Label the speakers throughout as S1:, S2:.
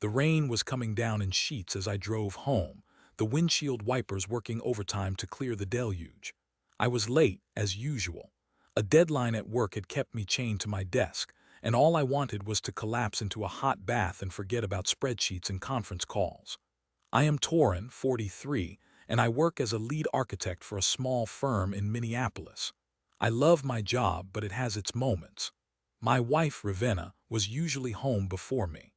S1: The rain was coming down in sheets as I drove home, the windshield wipers working overtime to clear the deluge. I was late, as usual. A deadline at work had kept me chained to my desk, and all I wanted was to collapse into a hot bath and forget about spreadsheets and conference calls. I am Torin, 43, and I work as a lead architect for a small firm in Minneapolis. I love my job, but it has its moments. My wife, Ravenna, was usually home before me.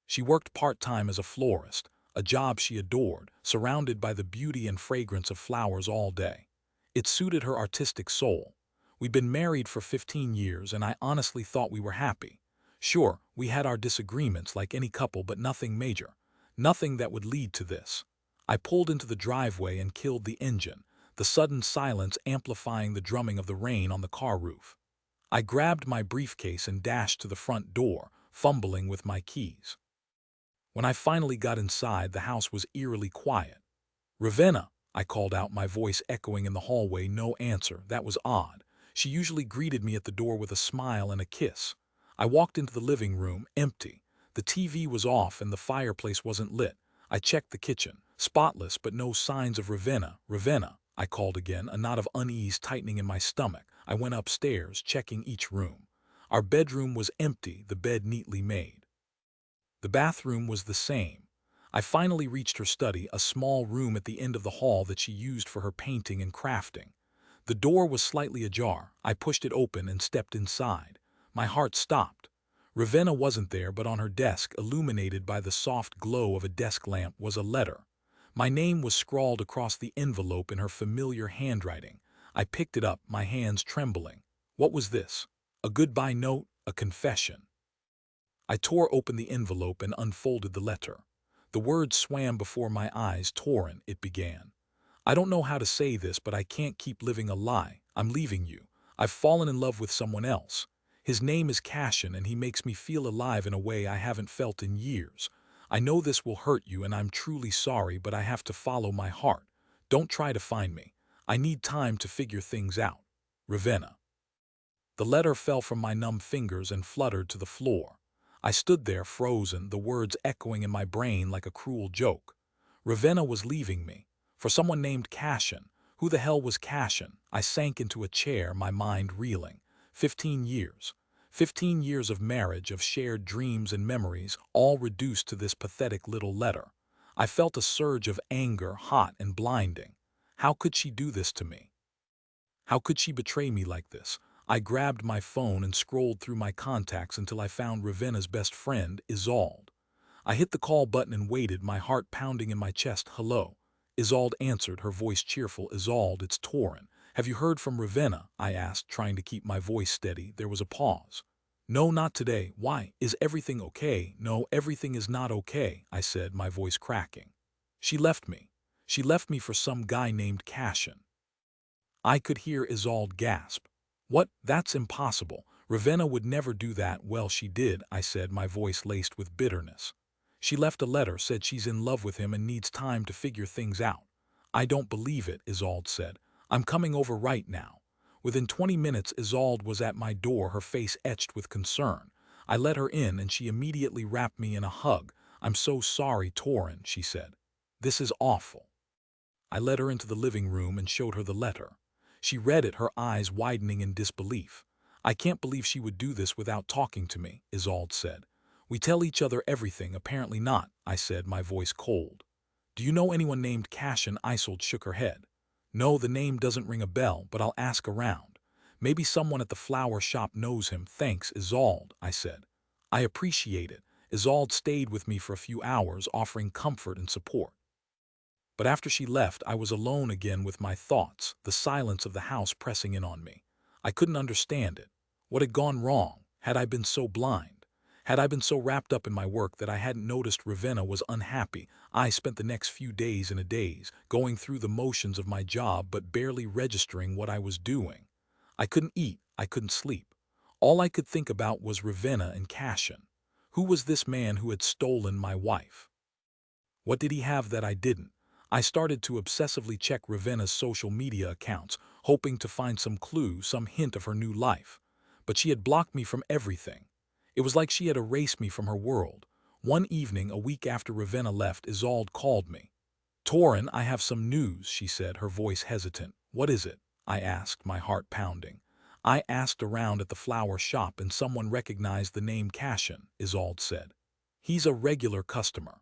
S1: She worked part-time as a florist, a job she adored, surrounded by the beauty and fragrance of flowers all day. It suited her artistic soul. We'd been married for 15 years, and I honestly thought we were happy. Sure, we had our disagreements like any couple, but nothing major. Nothing that would lead to this. I pulled into the driveway and killed the engine, the sudden silence amplifying the drumming of the rain on the car roof. I grabbed my briefcase and dashed to the front door, fumbling with my keys. When I finally got inside, the house was eerily quiet. "Ravenna," I called out, my voice echoing in the hallway. No answer. That was odd. She usually greeted me at the door with a smile and a kiss. I walked into the living room, empty. The TV was off and the fireplace wasn't lit. I checked the kitchen, spotless, but no signs of Ravenna. "Ravenna," I called again, a knot of unease tightening in my stomach. I went upstairs, checking each room. Our bedroom was empty, the bed neatly made. The bathroom was the same. I finally reached her study, a small room at the end of the hall that she used for her painting and crafting. The door was slightly ajar. I pushed it open and stepped inside. My heart stopped. Ravenna wasn't there, but on her desk, illuminated by the soft glow of a desk lamp, was a letter. My name was scrawled across the envelope in her familiar handwriting. I picked it up, my hands trembling. What was this? A goodbye note? A confession? I tore open the envelope and unfolded the letter. The words swam before my eyes. "Torin," it began. "I don't know how to say this, but I can't keep living a lie. I'm leaving you. I've fallen in love with someone else. His name is Cassian, and he makes me feel alive in a way I haven't felt in years. I know this will hurt you, and I'm truly sorry, but I have to follow my heart. Don't try to find me. I need time to figure things out. Ravenna." The letter fell from my numb fingers and fluttered to the floor. I stood there, frozen, the words echoing in my brain like a cruel joke. Ravenna was leaving me. For someone named Cassian. Who the hell was Cassian? I sank into a chair, my mind reeling. 15 years. 15 years of marriage, of shared dreams and memories, all reduced to this pathetic little letter. I felt a surge of anger, hot and blinding. How could she do this to me? How could she betray me like this? I grabbed my phone and scrolled through my contacts until I found Ravenna's best friend, Isolde. I hit the call button and waited, my heart pounding in my chest. "Hello." Isolde answered, her voice cheerful. "Isolde, it's Torin. Have you heard from Ravenna?" I asked, trying to keep my voice steady. There was a pause. "No, not today." "Why? Is everything okay?" "No, everything is not okay," I said, my voice cracking. "She left me. She left me for some guy named Cassian." I could hear Isolde gasp. "What? That's impossible. Ravenna would never do that." "Well, she did," I said, my voice laced with bitterness. "She left a letter, said she's in love with him and needs time to figure things out." "I don't believe it," Isolde said. "I'm coming over right now." Within 20 minutes, Isolde was at my door, her face etched with concern. I let her in and she immediately wrapped me in a hug. "I'm so sorry, Torin," she said. "This is awful." I led her into the living room and showed her the letter. She read it, her eyes widening in disbelief. "I can't believe she would do this without talking to me," Isolde said. "We tell each other everything." "Apparently not," I said, my voice cold. "Do you know anyone named Cassian?" Isolde shook her head. "No, the name doesn't ring a bell, but I'll ask around. Maybe someone at the flower shop knows him." "Thanks, Isolde," I said. "I appreciate it." Isolde stayed with me for a few hours, offering comfort and support. But after she left, I was alone again with my thoughts, the silence of the house pressing in on me. I couldn't understand it. What had gone wrong? Had I been so blind? Had I been so wrapped up in my work that I hadn't noticed Ravenna was unhappy? I spent the next few days in a daze, going through the motions of my job but barely registering what I was doing. I couldn't eat, I couldn't sleep. All I could think about was Ravenna and Cassian. Who was this man who had stolen my wife? What did he have that I didn't? I started to obsessively check Ravenna's social media accounts, hoping to find some clue, some hint of her new life. But she had blocked me from everything. It was like she had erased me from her world. One evening, a week after Ravenna left, Isolde called me. "Torin, I have some news," she said, her voice hesitant. "What is it?" I asked, my heart pounding. "I asked around at the flower shop and someone recognized the name Cassian," Isolde said. "He's a regular customer.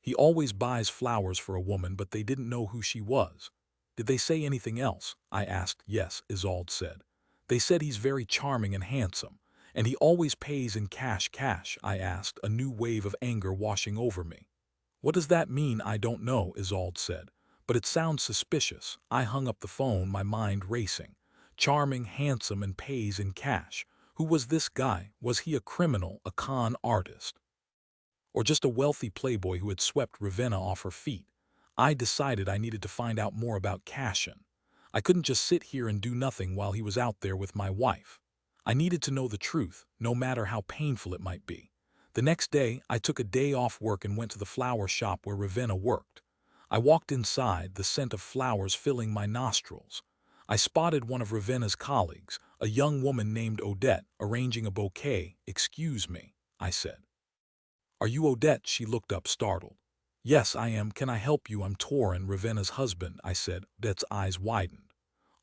S1: He always buys flowers for a woman, but they didn't know who she was." "Did they say anything else?" I asked. "Yes," Isolde said. "They said he's very charming and handsome, and he always pays in cash." "Cash?" I asked, a new wave of anger washing over me. "What does that mean?" "I don't know," Isolde said. "But it sounds suspicious." I hung up the phone, my mind racing. Charming, handsome, and pays in cash. Who was this guy? Was he a criminal, a con artist, or just a wealthy playboy who had swept Ravenna off her feet? I decided I needed to find out more about Cassian. I couldn't just sit here and do nothing while he was out there with my wife. I needed to know the truth, no matter how painful it might be. The next day, I took a day off work and went to the flower shop where Ravenna worked. I walked inside, the scent of flowers filling my nostrils. I spotted one of Ravenna's colleagues, a young woman named Odette, arranging a bouquet. "Excuse me," I said. "Are you Odette?" She looked up, startled. "Yes, I am. Can I help you?" "I'm Torin, Ravenna's husband," I said. Odette's eyes widened.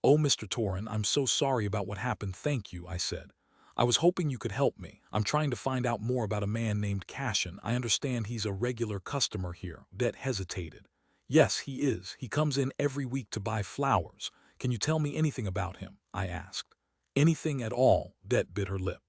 S1: "Oh, Mr. Torin, I'm so sorry about what happened." "Thank you," I said. "I was hoping you could help me. I'm trying to find out more about a man named Cassian. I understand he's a regular customer here." Odette hesitated. "Yes, he is. He comes in every week to buy flowers. Can you tell me anything about him?" I asked. "Anything at all?" Odette bit her lip.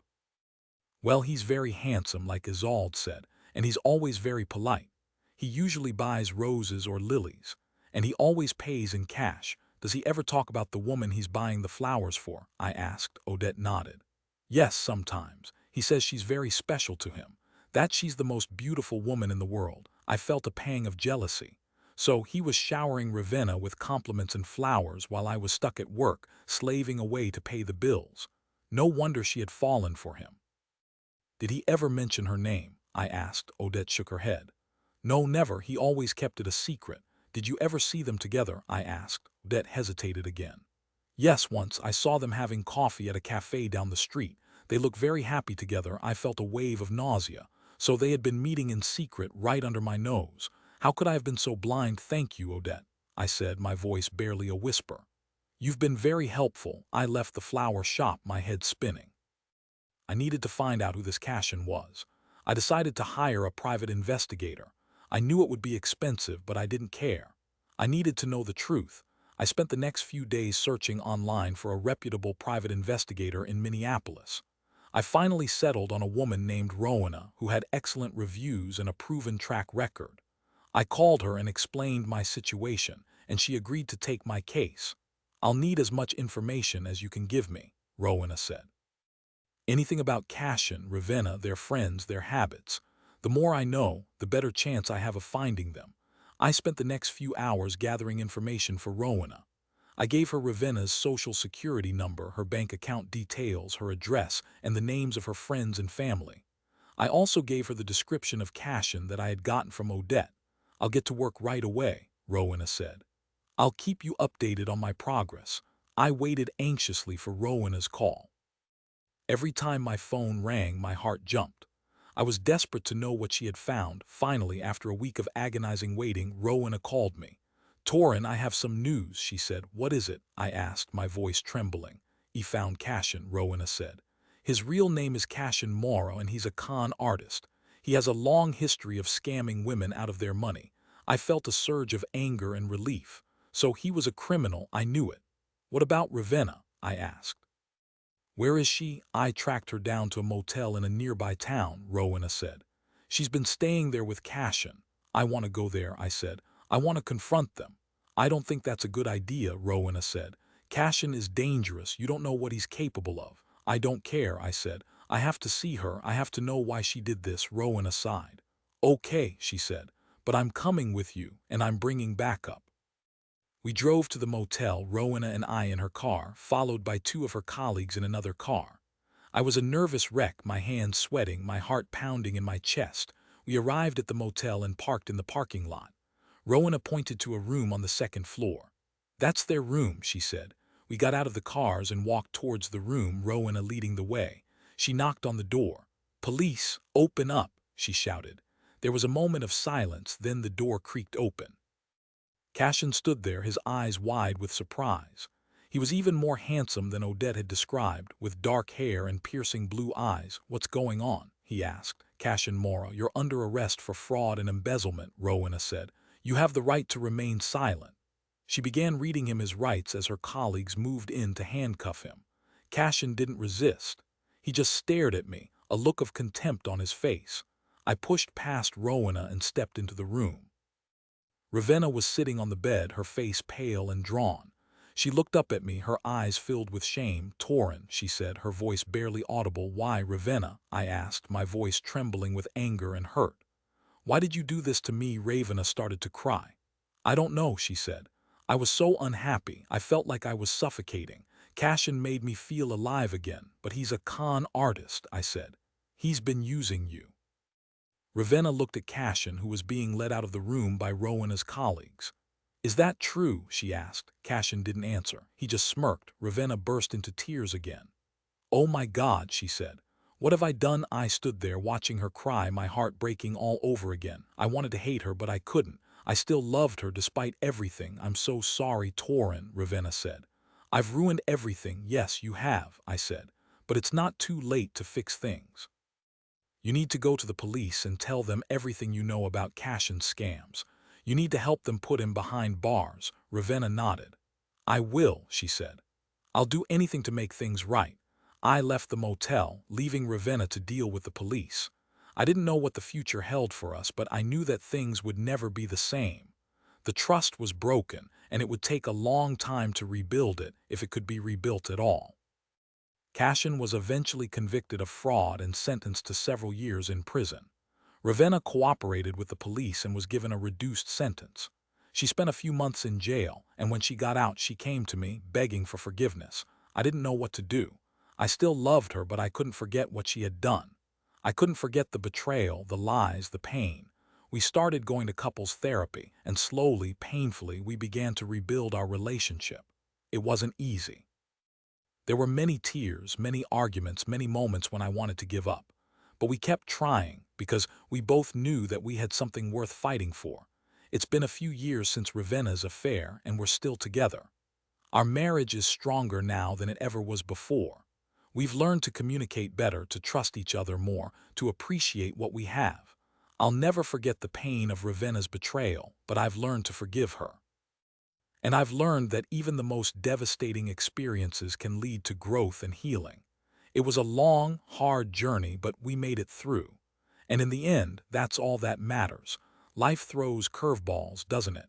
S1: "Well, he's very handsome," like Isolde said, "and he's always very polite. He usually buys roses or lilies, and he always pays in cash." "Does he ever talk about the woman he's buying the flowers for?" I asked. Odette nodded. "Yes, sometimes. He says she's very special to him, that she's the most beautiful woman in the world." I felt a pang of jealousy. So he was showering Ravenna with compliments and flowers while I was stuck at work, slaving away to pay the bills. No wonder she had fallen for him. "Did he ever mention her name?" I asked. Odette shook her head. "No, never. He always kept it a secret." "Did you ever see them together?" I asked. Odette hesitated again. "Yes, once. I saw them having coffee at a cafe down the street. They looked very happy together." I felt a wave of nausea. So they had been meeting in secret right under my nose. How could I have been so blind? "Thank you, Odette," I said, my voice barely a whisper. "You've been very helpful." I left the flower shop, my head spinning. I needed to find out who this Cassian was. I decided to hire a private investigator. I knew it would be expensive, but I didn't care. I needed to know the truth. I spent the next few days searching online for a reputable private investigator in Minneapolis. I finally settled on a woman named Ravenna who had excellent reviews and a proven track record. I called her and explained my situation, and she agreed to take my case. "I'll need as much information as you can give me," Ravenna said. "Anything about Cassian, Ravenna, their friends, their habits. The more I know, the better chance I have of finding them." I spent the next few hours gathering information for Ravenna. I gave her Ravenna's social security number, her bank account details, her address, and the names of her friends and family. I also gave her the description of Cassian that I had gotten from Odette. "I'll get to work right away," Ravenna said. "I'll keep you updated on my progress." I waited anxiously for Ravenna's call. Every time my phone rang, my heart jumped. I was desperate to know what she had found. Finally, after a week of agonizing waiting, Ravenna called me. "Torin, I have some news," she said. "What is it?" I asked, my voice trembling. "He found Cassian," Ravenna said. "His real name is Cassian Morrow, and he's a con artist. He has a long history of scamming women out of their money." I felt a surge of anger and relief. So he was a criminal, I knew it. "What about Ravenna?" I asked. "Where is she?" "I tracked her down to a motel in a nearby town," Ravenna said. "She's been staying there with Cassian." "I want to go there," I said. "I want to confront them." "I don't think that's a good idea," Ravenna said. "Cassian is dangerous. You don't know what he's capable of." "I don't care," I said. "I have to see her. I have to know why she did this." Ravenna sighed. "Okay," she said, "but I'm coming with you, and I'm bringing backup." We drove to the motel, Ravenna and I in her car, followed by two of her colleagues in another car. I was a nervous wreck, my hands sweating, my heart pounding in my chest. We arrived at the motel and parked in the parking lot. Ravenna pointed to a room on the second floor. "That's their room," she said. We got out of the cars and walked towards the room, Ravenna leading the way. She knocked on the door. "Police, open up," she shouted. There was a moment of silence, then the door creaked open. Cassian stood there, his eyes wide with surprise. He was even more handsome than Odette had described, with dark hair and piercing blue eyes. "What's going on?" he asked. "Cassian Mora, you're under arrest for fraud and embezzlement," Ravenna said. "You have the right to remain silent." She began reading him his rights as her colleagues moved in to handcuff him. Cassian didn't resist. He just stared at me, a look of contempt on his face. I pushed past Ravenna and stepped into the room. Ravenna was sitting on the bed, her face pale and drawn. She looked up at me, her eyes filled with shame. "Torin," she said, her voice barely audible. "Why, Ravenna?" I asked, my voice trembling with anger and hurt. "Why did you do this to me?" Ravenna started to cry. "I don't know," she said. "I was so unhappy. I felt like I was suffocating. Cassian made me feel alive again, but he's a con artist," I said. "He's been using you." Ravenna looked at Cassian, who was being led out of the room by Ravenna's colleagues. "Is that true?" she asked. Cassian didn't answer. He just smirked. Ravenna burst into tears again. "Oh my God," she said. "What have I done?" I stood there watching her cry, my heart breaking all over again. I wanted to hate her, but I couldn't. I still loved her despite everything. "I'm so sorry, Torin," Ravenna said. "I've ruined everything." "Yes, you have," I said. "But it's not too late to fix things. You need to go to the police and tell them everything you know about Cassian's scams. You need to help them put him behind bars." Ravenna nodded. "I will," she said. "I'll do anything to make things right." I left the motel, leaving Ravenna to deal with the police. I didn't know what the future held for us, but I knew that things would never be the same. The trust was broken, and it would take a long time to rebuild it, if it could be rebuilt at all. Cassian was eventually convicted of fraud and sentenced to several years in prison. Ravenna cooperated with the police and was given a reduced sentence. She spent a few months in jail, and when she got out she came to me, begging for forgiveness. I didn't know what to do. I still loved her, but I couldn't forget what she had done. I couldn't forget the betrayal, the lies, the pain. We started going to couples therapy, and slowly, painfully, we began to rebuild our relationship. It wasn't easy. There were many tears, many arguments, many moments when I wanted to give up. But we kept trying, because we both knew that we had something worth fighting for. It's been a few years since Ravenna's affair, and we're still together. Our marriage is stronger now than it ever was before. We've learned to communicate better, to trust each other more, to appreciate what we have. I'll never forget the pain of Ravenna's betrayal, but I've learned to forgive her. And I've learned that even the most devastating experiences can lead to growth and healing. It was a long, hard journey, but we made it through. And in the end, that's all that matters. Life throws curveballs, doesn't it?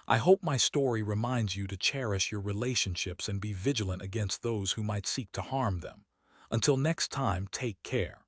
S1: I hope my story reminds you to cherish your relationships and be vigilant against those who might seek to harm them. Until next time, take care.